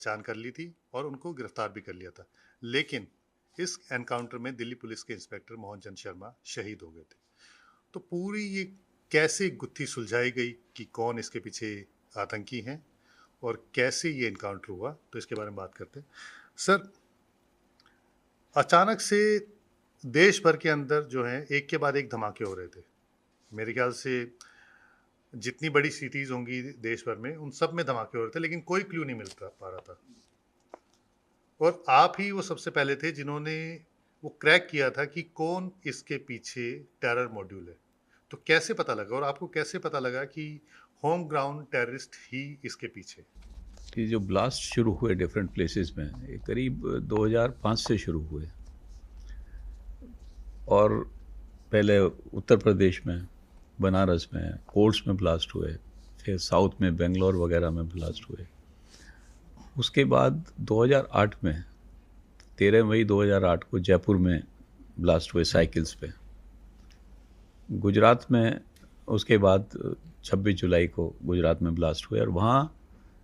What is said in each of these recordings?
पहचान कर ली थी और उनको गिरफ्तार भी कर लिया था। लेकिन इस एनकाउंटर में दिल्ली पुलिस के इंस्पेक्टर मोहन चंद शर्मा शहीद हो गए थे। तो पूरी ये कैसे गुत्थी सुलझाई गई कि कौन इसके पीछे आतंकी हैं और कैसे ये इनकाउंटर हुआ, तो इसके बारे में बात करते हैं। सर, अचानक से देश भर के अंदर जो है एक के बाद एक धमाके हो रहे थे। मेरे ख्याल से जितनी बड़ी सिटीज़ होंगी देश भर में, उन सब में धमाके हो रहे थे, लेकिन कोई क्लू नहीं मिल पा रहा था। और आप ही वो सबसे पहले थे जिन्होंने वो क्रैक किया था कि कौन इसके पीछे टेरर मॉड्यूल है। तो कैसे पता लगा, और आपको कैसे पता लगा कि होम ग्राउंड टेररिस्ट ही इसके पीछे? कि जो ब्लास्ट शुरू हुए डिफरेंट प्लेसेस में, ये करीब 2005 से शुरू हुए। और पहले उत्तर प्रदेश में, बनारस में, कोर्ट्स में ब्लास्ट हुए, फिर साउथ में बेंगलोर वगैरह में ब्लास्ट हुए। उसके बाद 2008 में 13 मई 2008 को जयपुर में ब्लास्ट हुए साइकिल्स पे। गुजरात में उसके बाद 26 जुलाई को गुजरात में ब्लास्ट हुए, और वहाँ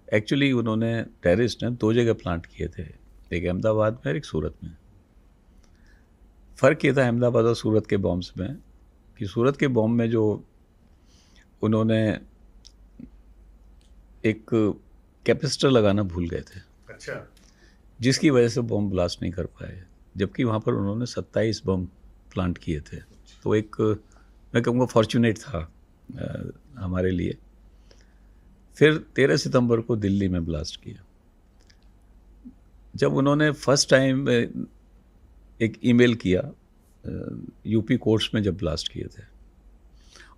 एक्चुअली उन्होंने टेररिस्ट ने 2 जगह प्लांट किए थे, एक अहमदाबाद में और एक सूरत में। फ़र्क ये था अहमदाबाद और सूरत के बॉम्ब्स में कि सूरत के बॉम्ब में जो उन्होंने एक कैपेसिटर लगाना भूल गए थे। अच्छा। जिसकी वजह से बॉम्ब ब्लास्ट नहीं कर पाए, जबकि वहाँ पर उन्होंने 27 बम प्लांट किए थे। तो एक, मैं कहूँगा, फॉर्चुनेट था हमारे लिए। फिर 13 सितंबर को दिल्ली में ब्लास्ट किया। जब उन्होंने फर्स्ट टाइम एक ईमेल किया यूपी कोर्ट्स में जब ब्लास्ट किए थे,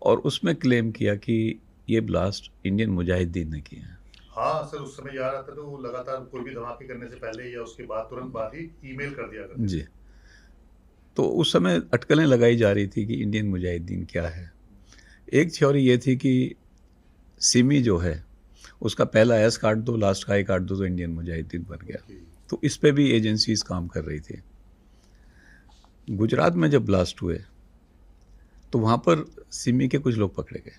और उसमें क्लेम किया कि ये ब्लास्ट इंडियन मुजाहिदीन ने किए हैं। हाँ सर, उस समय याद आता, तो वो लगातार कोई भी धमाके करने से पहले या उसके बाद तुरंत बाद ही ईमेल कर दिया करते। जी। तो उस समय अटकलें लगाई जा रही थी कि इंडियन मुजाहिदीन क्या है। एक थ्योरी ये थी कि सिमी जो है उसका पहला एस काट दो, लास्ट का आई काट दो, तो इंडियन मुजाहिदीन बन गया। तो इस पे भी एजेंसीज काम कर रही थी। गुजरात में जब ब्लास्ट हुए तो वहाँ पर सिमी के कुछ लोग पकड़े गए,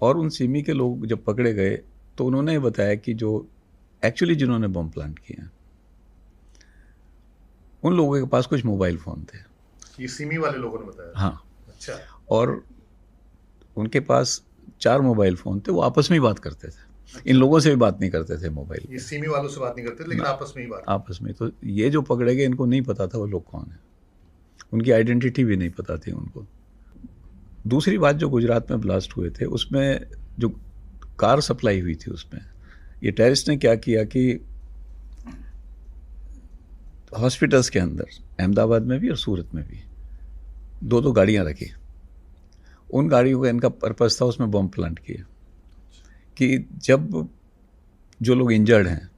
और उन सिमी के लोग जब पकड़े गए तो उन्होंने बताया कि जो एक्चुअली जिन्होंने बम प्लांट किए हैं उन लोगों के पास कुछ मोबाइल फ़ोन थे। ये सिमी वाले लोगों ने बताया? हाँ। अच्छा। और उनके पास 4 मोबाइल फ़ोन थे, वो आपस में ही बात करते थे। अच्छा। इन लोगों से भी बात नहीं करते थे मोबाइल। ये सिमी वालों से बात नहीं करते, लेकिन आपस में ही बात। आपस में। तो ये जो पकड़े गए, इनको नहीं पता था वो लोग कौन है, उनकी आइडेंटिटी भी नहीं पता थी उनको। दूसरी बात, जो गुजरात में ब्लास्ट हुए थे उसमें जो कार सप्लाई हुई थी, उसमें ये टेररिस्ट ने क्या किया कि हॉस्पिटल्स के अंदर अहमदाबाद में भी और सूरत में भी 2-2 गाड़ियाँ रखी। उन गाड़ियों का इनका पर्पस था, उसमें बम प्लांट किए कि जब जो लोग इंजर्ड हैं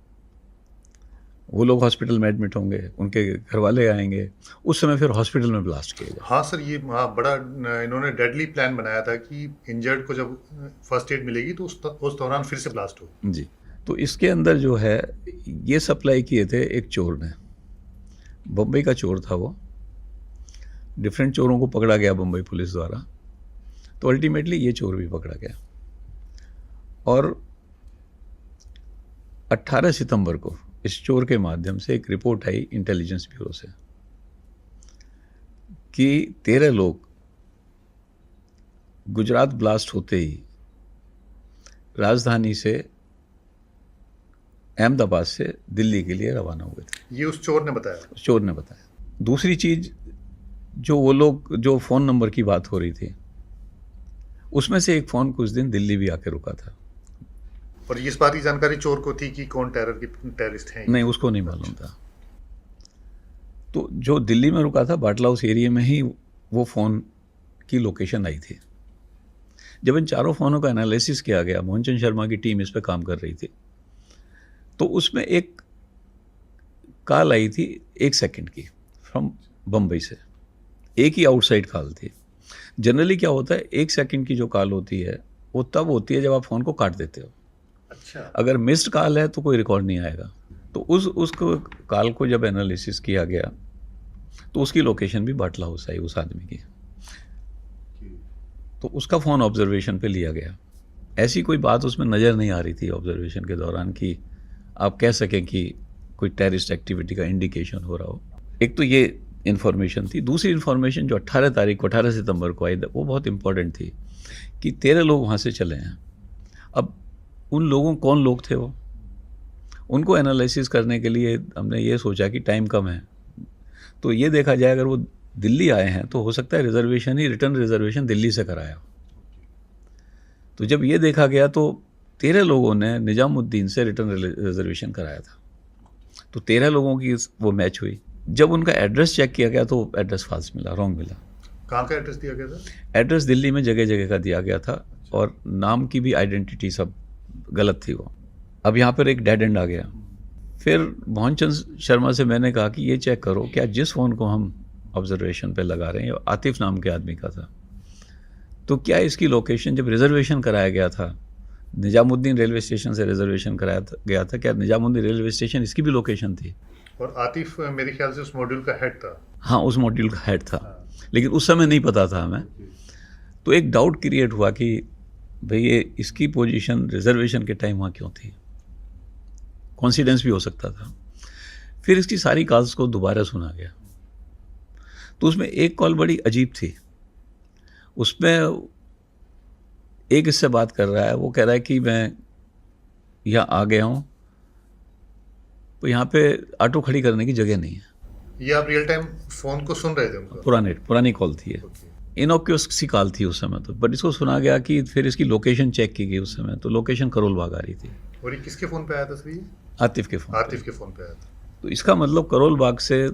वो लोग हॉस्पिटल में एडमिट होंगे, उनके घर वाले आएंगे, उस समय फिर हॉस्पिटल में ब्लास्ट किए गए। हाँ सर, ये बड़ा इन्होंने डेडली प्लान बनाया था कि इंजर्ड को जब फर्स्ट एड मिलेगी तो उस दौरान फिर से ब्लास्ट हो। जी। तो इसके अंदर जो है ये सप्लाई किए थे एक चोर ने, बम्बई का चोर था वो। डिफरेंट चोरों को पकड़ा गया बम्बई पुलिस द्वारा, तो अल्टीमेटली ये चोर भी पकड़ा गया। और 18 सितंबर को इस चोर के माध्यम से एक रिपोर्ट आई इंटेलिजेंस ब्यूरो से कि 13 लोग गुजरात ब्लास्ट होते ही राजधानी से अहमदाबाद से दिल्ली के लिए रवाना हुए थे। ये उस चोर ने बताया? उस चोर ने बताया। दूसरी चीज़, जो वो लोग, जो फ़ोन नंबर की बात हो रही थी, उसमें से एक फ़ोन कुछ दिन दिल्ली भी आके रुका था। और इस बात की जानकारी चोर को थी कि कौन टेररिस्ट हैं? नहीं, उसको नहीं मालूम था। तो जो दिल्ली में रुका था, बाटला हाउस एरिया में ही वो फ़ोन की लोकेशन आई थी। जब इन चारों फ़ोनों का एनालिसिस किया गया, मोहन चंद शर्मा की टीम इस पर काम कर रही थी, तो उसमें एक कॉल आई थी 1 सेकंड की फ्रॉम बम्बई से। एक ही आउटसाइड कॉल थी। जनरली क्या होता है, 1 सेकंड की जो कॉल होती है वो तब होती है जब आप फ़ोन को काट देते हो। अच्छा। अगर मिस्ड कॉल है तो कोई रिकॉर्ड नहीं आएगा। तो उस कॉल को जब एनालिसिस किया गया तो उसकी लोकेशन भी बाटला हाउस आई उस आदमी की। तो उसका फ़ोन ऑब्जर्वेशन पे लिया गया। ऐसी कोई बात उसमें नज़र नहीं आ रही थी ऑब्जर्वेशन के दौरान कि आप कह सकें कि कोई टेररिस्ट एक्टिविटी का इंडिकेशन हो रहा हो। एक तो ये इन्फॉर्मेशन थी। दूसरी इन्फॉर्मेशन जो 18 तारीख को 18 सितंबर को आई वो बहुत इंपॉर्टेंट थी कि 13 लोग वहाँ से चले हैं। अब उन लोगों कौन लोग थे वो, उनको एनालिसिस करने के लिए हमने ये सोचा कि टाइम कम है, तो ये देखा जाए अगर वो दिल्ली आए हैं तो हो सकता है रिजर्वेशन ही, रिटर्न रिजर्वेशन दिल्ली से कराया। तो जब ये देखा गया तो 13 लोगों ने निजामुद्दीन से रिटर्न रिजर्वेशन कराया था, तो 13 लोगों की वो मैच हुई। जब उनका एड्रेस चेक किया गया तो एड्रेस फाल्स मिला, रॉन्ग मिला। कहाँ का एड्रेस दिया गया था? एड्रेस दिल्ली में जगह जगह का दिया गया था और नाम की भी आइडेंटिटी सब गलत थी वो। अब यहाँ पर एक डेड एंड आ गया। फिर मोहनचंद शर्मा से मैंने कहा कि ये चेक करो क्या जिस फ़ोन को हम ऑब्जर्वेशन पे लगा रहे हैं आतिफ नाम के आदमी का था, तो क्या इसकी लोकेशन जब रिजर्वेशन कराया गया था निजामुद्दीन रेलवे स्टेशन से रिजर्वेशन कराया गया था, क्या निजामुद्दीन रेलवे स्टेशन इसकी भी लोकेशन थी? और आतिफ मेरे ख्याल से उस मॉड्यूल का हेड था। हाँ, उस मॉड्यूल का हेड था, लेकिन उस समय नहीं पता था हमें। तो एक डाउट क्रिएट हुआ कि भाई ये इसकी पोजीशन रिजर्वेशन के टाइम वहाँ क्यों थी, कॉन्सिडेंस भी हो सकता था। फिर इसकी सारी कॉल्स को दोबारा सुना गया, तो उसमें एक कॉल बड़ी अजीब थी। उसमें एक इससे बात कर रहा है, वो कह रहा है कि मैं यहाँ आ गया हूँ तो यहाँ पे ऑटो खड़ी करने की जगह नहीं है। ये आप रियल टाइम फ़ोन को सुन रहे थे उनका? पुरानी कॉल थी ये, इनॉक्यूअस सी कॉल थी उस समय तो, बट इसको सुना गया कि फिर इसकी लोकेशन चेक की गई उस समय, तो लोकेशन करोल बाग आ रही थी। और ये किसके फ़ोन पे आया था सर? ये आतिफ के फ़ोन। आतिफ के फ़ोन पे आया था। तो इसका मतलब करोल बाग से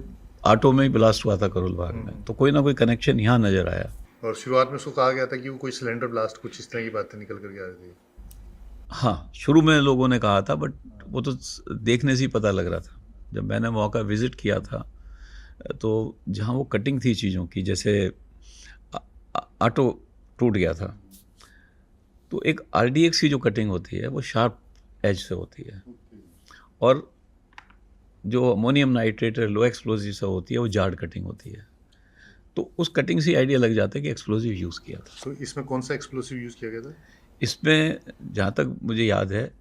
ऑटो में ही ब्लास्ट हुआ था करोल बाग में, तो कोई ना कोई कनेक्शन यहाँ नज़र आया। और शुरुआत में उसको कहा गया था कि वो कोई सिलेंडर ब्लास्ट, कुछ इस तरह की बातें निकल कर के आ रही थी। हाँ, शुरू में लोगों ने कहा था, बट वो तो देखने से ही पता लग रहा था। जब मैंने मौका विज़िट किया था तो जहाँ वो कटिंग थी चीज़ों की, जैसे ऑटो टूट गया था, तो एक RDX की जो कटिंग होती है वो शार्प एज से होती है, और जो अमोनियम नाइट्रेट लो एक्सप्लोजिव से होती है वो जार्ड कटिंग होती है। तो उस कटिंग से आइडिया लग जाता है कि एक्सप्लोजिव यूज़ किया था। तो इसमें कौन सा एक्सप्लोसिव यूज़ किया गया था? इसमें जहाँ तक मुझे याद है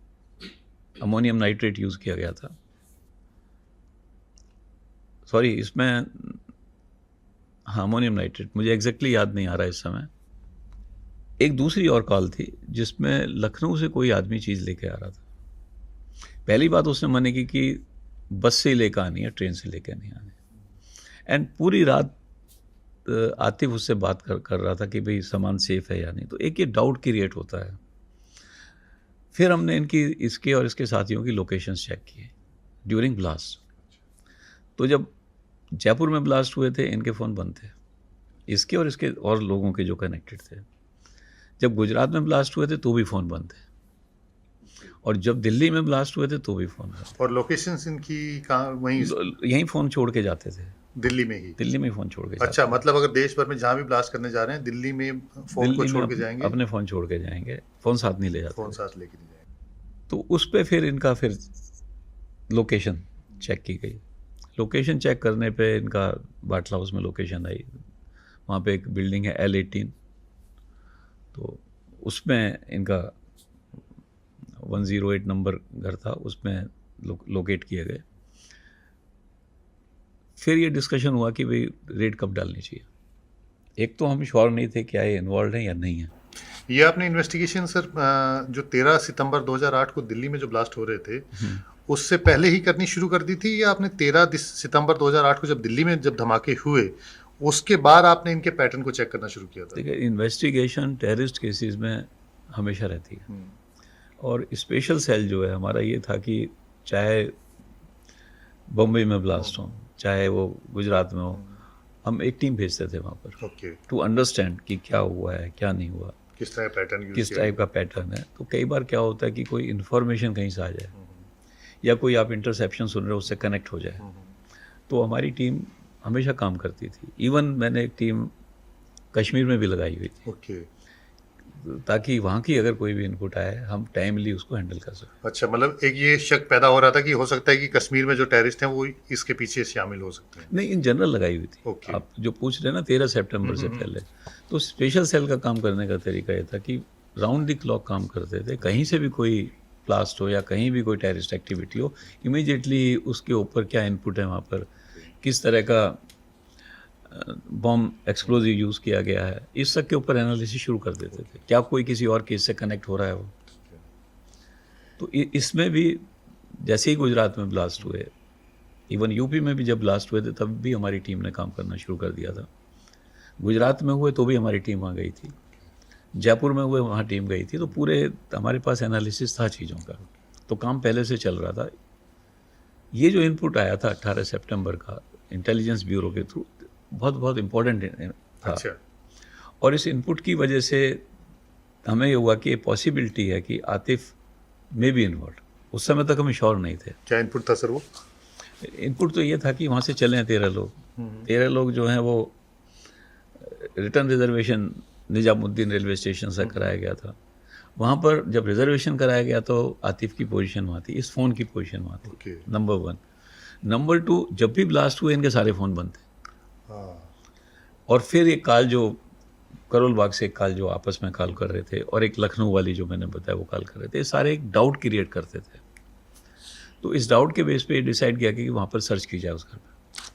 अमोनियम नाइट्रेट यूज़ किया गया था। सॉरी, इसमें हाँ अमोनियम नाइट्रेट, मुझे एग्जैक्टली याद नहीं आ रहा इस समय। एक दूसरी और कॉल थी जिसमें लखनऊ से कोई आदमी चीज़ लेके आ रहा था। पहली बात उसने मने की कि बस से ही लेकर आनी है, ट्रेन से लेकर नहीं आनी। एंड पूरी रात आतिफ उससे बात कर रहा था कि भाई सामान सेफ है या नहीं। तो एक ये डाउट क्रिएट होता है। फिर हमने इसके और इसके साथियों की लोकेशंस चेक किए ड्यूरिंग ब्लास्ट। तो जब जयपुर में ब्लास्ट हुए थे इनके फ़ोन बंद थे, इसके और इसके और लोगों के जो कनेक्टेड थे। जब गुजरात में ब्लास्ट हुए थे तो भी फ़ोन बंद थे, और जब दिल्ली में ब्लास्ट हुए थे तो भी फ़ोन बंद थे। और लोकेशंस इनकी कहाँ? वहीं यहीं फ़ोन छोड़ के जाते थे, दिल्ली में ही? दिल्ली में फ़ोन छोड़ के अच्छा, मतलब अगर देश भर में जहाँ भी ब्लास्ट करने जा रहे हैं दिल्ली में फ़ोन को छोड़ के जाएंगे? अपने फ़ोन छोड़ के जाएंगे, फ़ोन साथ नहीं ले जाते। फ़ोन साथ लेके नहीं जाएंगे। तो उस पर फिर इनका फिर लोकेशन चेक की गई। लोकेशन चेक करने पे इनका बाटला हाउस में लोकेशन आई। वहाँ पे एक बिल्डिंग है L18, तो उसमें इनका 108 नंबर घर था, उसमें लोकेट किए गए। फिर ये डिस्कशन हुआ कि भाई रेड कब डालनी चाहिए। एक तो हम श्योर नहीं थे क्या ये इन्वॉल्व है या नहीं है। ये आपने इन्वेस्टिगेशन सर जो 13 सितंबर 2008 को दिल्ली में जो ब्लास्ट हो रहे थे उससे पहले ही करनी शुरू कर दी थी, या आपने 13 सितंबर 2008 को जब दिल्ली में जब धमाके हुए उसके बाद आपने इनके पैटर्न को चेक करना शुरू किया था? देखिए, इन्वेस्टिगेशन टेररिस्ट केसेस में हमेशा रहती है, और स्पेशल सेल जो है हमारा ये था कि चाहे बम्बई में ब्लास्ट हो, चाहे वो गुजरात में हो, हम एक टीम भेजते थे वहाँ पर टू अंडरस्टैंड कि क्या हुआ है क्या नहीं हुआ, किस तरह पैटर्न यूज किस टाइप का पैटर्न है। तो कई बार क्या होता है कि कोई इन्फॉर्मेशन कहीं से आ जाए, या कोई आप इंटरसेप्शन सुन रहे हो उससे कनेक्ट हो जाए, तो हमारी टीम हमेशा काम करती थी। इवन मैंने एक टीम कश्मीर में भी लगाई हुई थी, ताकि वहाँ की अगर कोई भी इनपुट आए हम टाइमली उसको हैंडल कर सकें। अच्छा, मतलब एक ये शक पैदा हो रहा था कि हो सकता है कि कश्मीर में जो टेररिस्ट हैं वो इसके पीछे शामिल हो सकते हैं? नहीं, इन जनरल लगाई हुई थी। आप जो पूछ रहे हैं ना 13 सितंबर से पहले, तो स्पेशल सेल का काम करने का तरीका ये था कि राउंड द क्लॉक काम करते थे। कहीं से भी कोई ब्लास्ट हो या कहीं भी कोई टेररिस्ट एक्टिविटी हो, इमीडिएटली उसके ऊपर क्या इनपुट है वहाँ पर, किस तरह का बॉम्ब एक्सप्लोजिव यूज़ किया गया है, इस सब के ऊपर एनालिसिस शुरू कर देते थे। क्या कोई किसी और केस से कनेक्ट हो रहा है वो। तो इसमें भी जैसे ही गुजरात में ब्लास्ट हुए, इवन यूपी में भी जब ब्लास्ट हुए थे तब भी हमारी टीम ने काम करना शुरू कर दिया था। गुजरात में हुए तो भी हमारी टीम वहाँ गई थी, जयपुर में हुए वहाँ टीम गई थी। तो पूरे हमारे पास एनालिसिस था चीज़ों का, तो काम पहले से चल रहा था। ये जो इनपुट आया था 18 सितंबर का इंटेलिजेंस ब्यूरो के थ्रू, बहुत बहुत इम्पोर्टेंट था। अच्छा। और इस इनपुट की वजह से हमें ये हुआ कि पॉसिबिलिटी है कि आतिफ में भी इन्वॉल्व। उस समय तक हम श्योर नहीं थे। क्या इनपुट था सर वो? इनपुट तो ये था कि वहाँ से चले हैं 13 लोग। 13 लोग जो हैं वो return reservation Nizamuddin railway station से कराया गया था। वहाँ पर जब रिजर्वेशन कराया गया तो आतिफ की पोजीशन वहाँ थी, इस फ़ोन की पोजीशन वहाँ थी। ओके। नंबर 1। नंबर 2, जब भी ब्लास्ट हुए इनके सारे फ़ोन बंद थे। हाँ। और फिर एक कॉल जो करोल बाग से एक कॉल जो आपस में कॉल कर रहे थे, और एक लखनऊ वाली जो मैंने बताया वो कॉल कर रहे थे, ये सारे एक डाउट क्रिएट करते थे। तो इस डाउट के बेस पे डिसाइड किया कि वहाँ पर सर्च की जाए उस घर पर।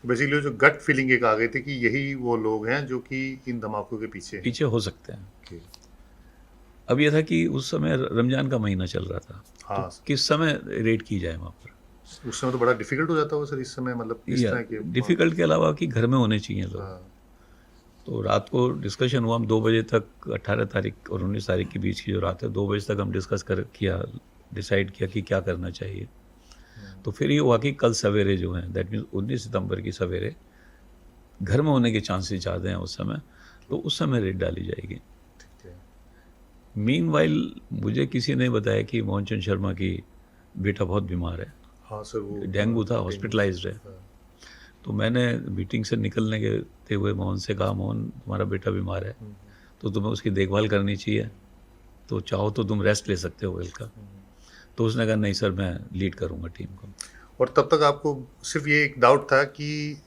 बेसिकली जो गट फीलिंग एक आ गई थी कि यही वो लोग हैं जो कि इन धमाकों के पीछे हैं। पीछे हो सकते हैं। ओके। अब ये था कि उस समय रमज़ान का महीना चल रहा था, हाँ तो किस समय रेड की जाए वहाँ पर। उस समय तो बड़ा डिफिकल्ट हो जाता होगा सर इस समय, मतलब इस या तरह के। डिफ़िकल्ट के अलावा कि घर में होने चाहिए लोग। हाँ। तो रात को डिस्कशन हुआ, हम 2 बजे तक, 18 तारीख और 19 तारीख के बीच की जो रात है, 2 बजे तक हम डिसाइड किया कि क्या करना चाहिए। तो फिर ये हुआ कि कल सवेरे जो है, दैट मीन्स 19 सितंबर की सवेरे, घर में होने के चांसेस ज़्यादा हैं उस समय, तो उस समय रेड डाली जाएगी। ठीक है। मीनवाइल मुझे किसी ने बताया कि मोहनचंद शर्मा की बेटा बहुत बीमार है, हाँ सर वो डेंगू था, हॉस्पिटलाइज्ड है। हाँ। तो मैंने मीटिंग से निकलने के हुए मोहन से कहा, मोहन तुम्हारा बेटा बीमार है तो तुम्हें उसकी देखभाल करनी चाहिए, तो चाहो तो तुम रेस्ट ले सकते हो वेल का। तो उसने कहा नहीं सर, मैं लीड करूँगा टीम को। और तब तक आपको सिर्फ ये एक डाउट था कि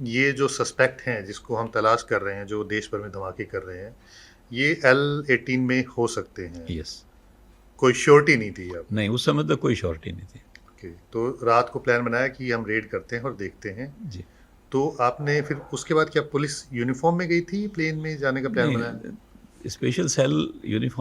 ये जो सस्पेक्ट हैं जिसको हम तलाश कर रहे हैं, जो देश भर में धमाके कर रहे हैं, ये L18 में हो सकते हैं। यस। कोई श्योरिटी नहीं थी अब। नहीं, उस समय तक कोई श्योरिटी नहीं थी। ओके। तो रात को प्लान बनाया कि हम रेड करते हैं और देखते हैं। जी। तो आपने फिर उसके बाद क्या पुलिस यूनिफॉर्म में गई थी, प्लेन में जाने का प्लान बनाया? नहीं, स्पेशल सेल यूनिफॉर्म